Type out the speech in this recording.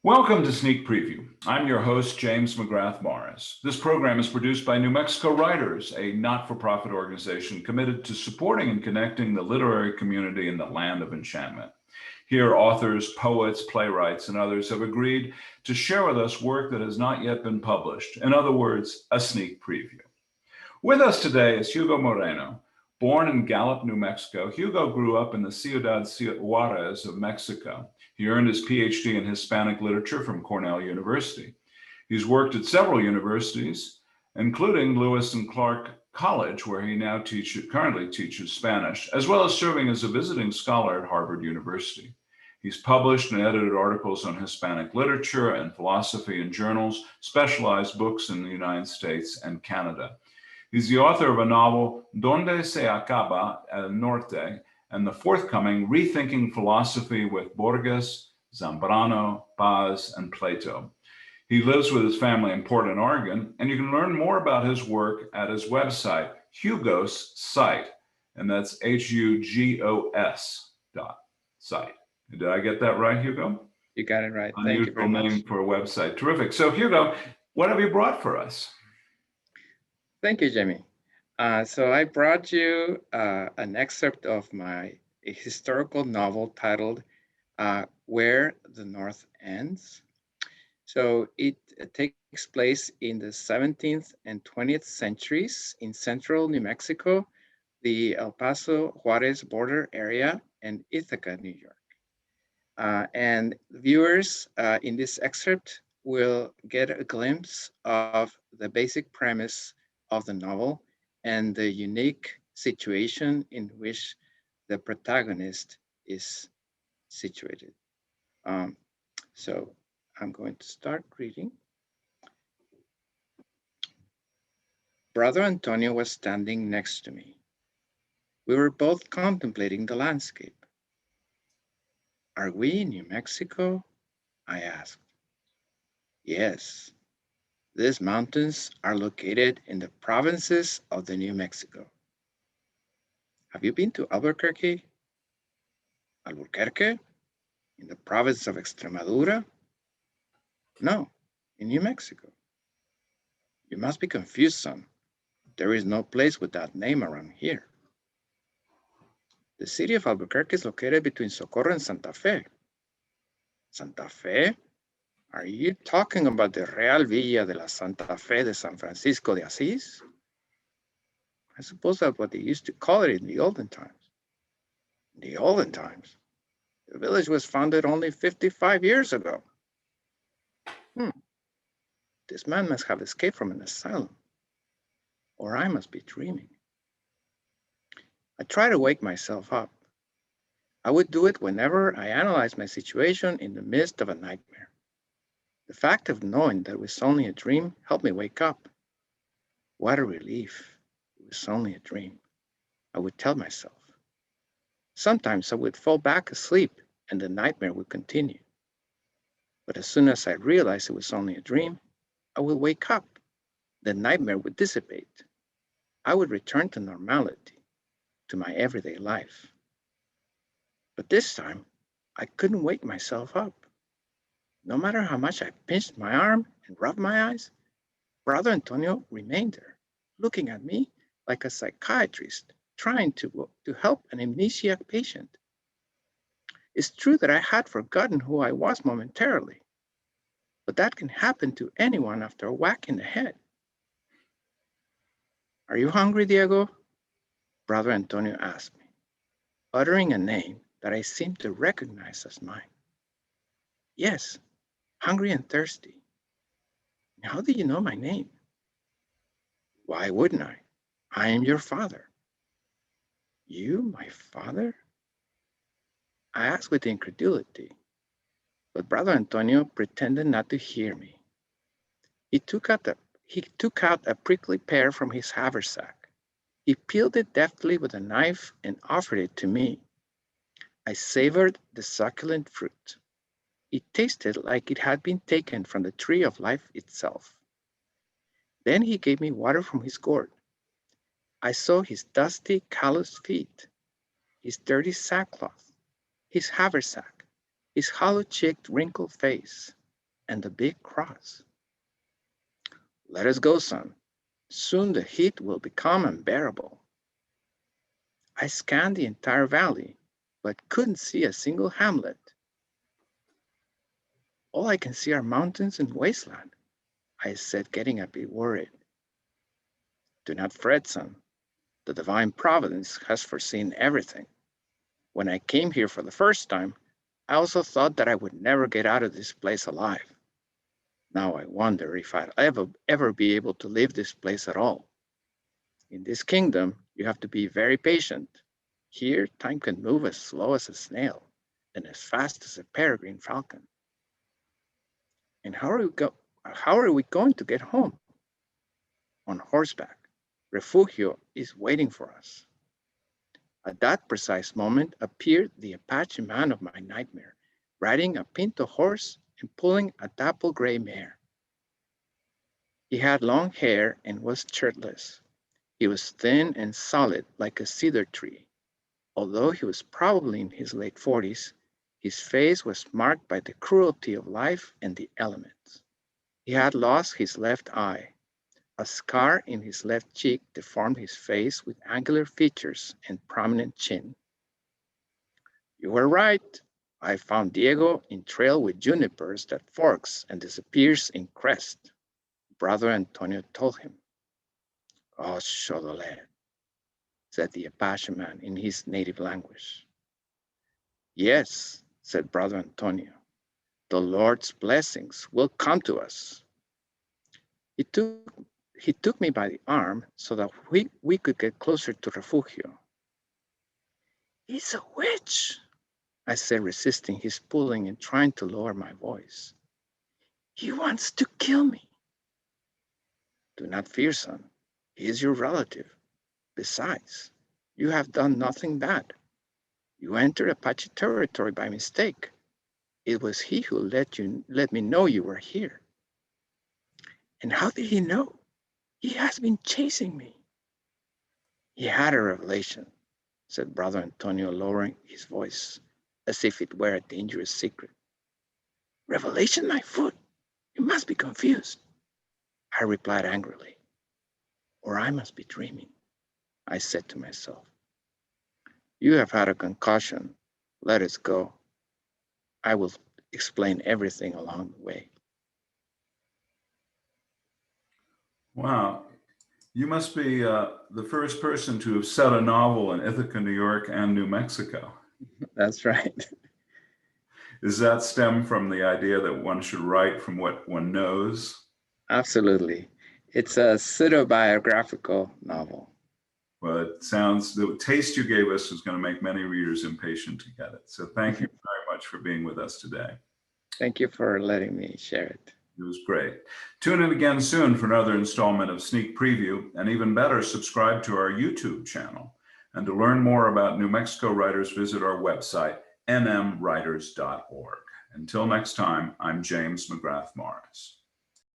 Welcome to Sneak Preview. I'm your host, James McGrath Morris. This program is produced by New Mexico Writers, a not-for-profit organization committed to supporting and connecting the literary community in the Land of Enchantment. Here, authors, poets, playwrights, and others have agreed to share with us work that has not yet been published. In other words, a sneak preview. With us today is Hugo Moreno. Born in Gallup, New Mexico, Hugo grew up in the Ciudad Juarez of Mexico. He earned his PhD in Hispanic literature from Cornell University. He's worked at several universities, including Lewis and Clark College, where he now currently teaches Spanish, as well as serving as a visiting scholar at Harvard University. He's published and edited articles on Hispanic literature and philosophy in journals, specialized books in the United States and Canada. He's the author of a novel, Donde se acaba el norte, and the forthcoming Rethinking Philosophy with Borges, Zambrano, Paz, and Plato. He lives with his family in Portland, Oregon, and you can learn more about his work at his website, Hugo's Site, and that's HUGOS.site. Did I get that right, Hugo? You got it right. Thank you very much. Unusual name for a website. Terrific. So, Hugo, what have you brought for us? Thank you, Jamie. So I brought you an excerpt of my historical novel titled Where the North Ends. So it takes place in the 17th and 20th centuries in central New Mexico, the El Paso Juarez border area, and Ithaca, New York. And viewers in this excerpt will get a glimpse of the basic premise of the novel and the unique situation in which the protagonist is situated. So I'm going to start reading. Brother Antonio was standing next to me. We were both contemplating the landscape. Are we in New Mexico? I asked. Yes. These mountains are located in the provinces of the New Mexico. Have you been to Albuquerque? Albuquerque? In the province of Extremadura? No, in New Mexico. You must be confused, son. There is no place with that name around here. The city of Albuquerque is located between Socorro and Santa Fe. Santa Fe? Are you talking about the Real Villa de la Santa Fe de San Francisco de Asís? I suppose that's what they used to call it in the olden times. In the olden times? The village was founded only 55 years ago. This man must have escaped from an asylum, or I must be dreaming. I try to wake myself up. I would do it whenever I analyze my situation in the midst of a nightmare. The fact of knowing that it was only a dream helped me wake up. What a relief. It was only a dream, I would tell myself. Sometimes I would fall back asleep and the nightmare would continue. But as soon as I realized it was only a dream, I would wake up. The nightmare would dissipate. I would return to normality, to my everyday life. But this time, I couldn't wake myself up. No matter how much I pinched my arm and rubbed my eyes, Brother Antonio remained there, looking at me like a psychiatrist trying to help an amnesiac patient. It's true that I had forgotten who I was momentarily, but that can happen to anyone after a whack in the head. Are you hungry, Diego? Brother Antonio asked me, uttering a name that I seemed to recognize as mine. Yes, hungry and thirsty. How do you know my name? Why wouldn't I? I am your father. You, my father? I asked with incredulity, but Brother Antonio pretended not to hear me. He took out a prickly pear from his haversack. He peeled it deftly with a knife and offered it to me. I savored the succulent fruit. It tasted like it had been taken from the tree of life itself. Then he gave me water from his gourd. I saw his dusty, calloused feet, his dirty sackcloth, his haversack, his hollow-cheeked, wrinkled face. and the big cross. Let us go, son. Soon the heat will become unbearable. I scanned the entire valley, but couldn't see a single hamlet. All I can see are mountains and wasteland, I said, getting a bit worried. Do not fret, son. The divine providence has foreseen everything. When I came here for the first time, I also thought that I would never get out of this place alive. Now I wonder if I'll ever be able to leave this place at all. In this kingdom, you have to be very patient. Here, time can move as slow as a snail and as fast as a peregrine falcon. And how are we going to get home? On horseback. Refugio is waiting for us. At that precise moment appeared the Apache man of my nightmare, riding a pinto horse and pulling a dapple gray mare. He had long hair and was shirtless. He was thin and solid like a cedar tree. Although he was probably in his late 40s, his face was marked by the cruelty of life and the elements. He had lost his left eye. A scar in his left cheek deformed his face with angular features and prominent chin. You were right. I found Diego in trail with junipers that forks and disappears in crest, Brother Antonio told him. Oh, Chodolé, said the Apache man in his native language. Yes, said Brother Antonio, the Lord's blessings will come to us. He took me by the arm so that we could get closer to Refugio. He's a witch, I said, resisting his pulling and trying to lower my voice. He wants to kill me. Do not fear, son. He is your relative. Besides, you have done nothing bad. You entered Apache territory by mistake. It was he who let me know you were here. And how did he know? He has been chasing me. He had a revelation, said Brother Antonio, lowering his voice as if it were a dangerous secret. Revelation, my foot? You must be confused. I replied angrily. Or I must be dreaming, I said to myself. You have had a concussion. Let us go. I will explain everything along the way. Wow. You must be the first person to have set a novel in Ithaca, New York and New Mexico. That's right. Does that stem from the idea that one should write from what one knows? Absolutely. It's a pseudo-biographical novel. Well, it sounds, the taste you gave us is going to make many readers impatient to get it. So thank you very much for being with us today. Thank you for letting me share it. It was great. Tune in again soon for another installment of Sneak Preview, and even better, subscribe to our YouTube channel. And to learn more about New Mexico writers, visit our website, nmwriters.org. Until next time, I'm James McGrath Morris.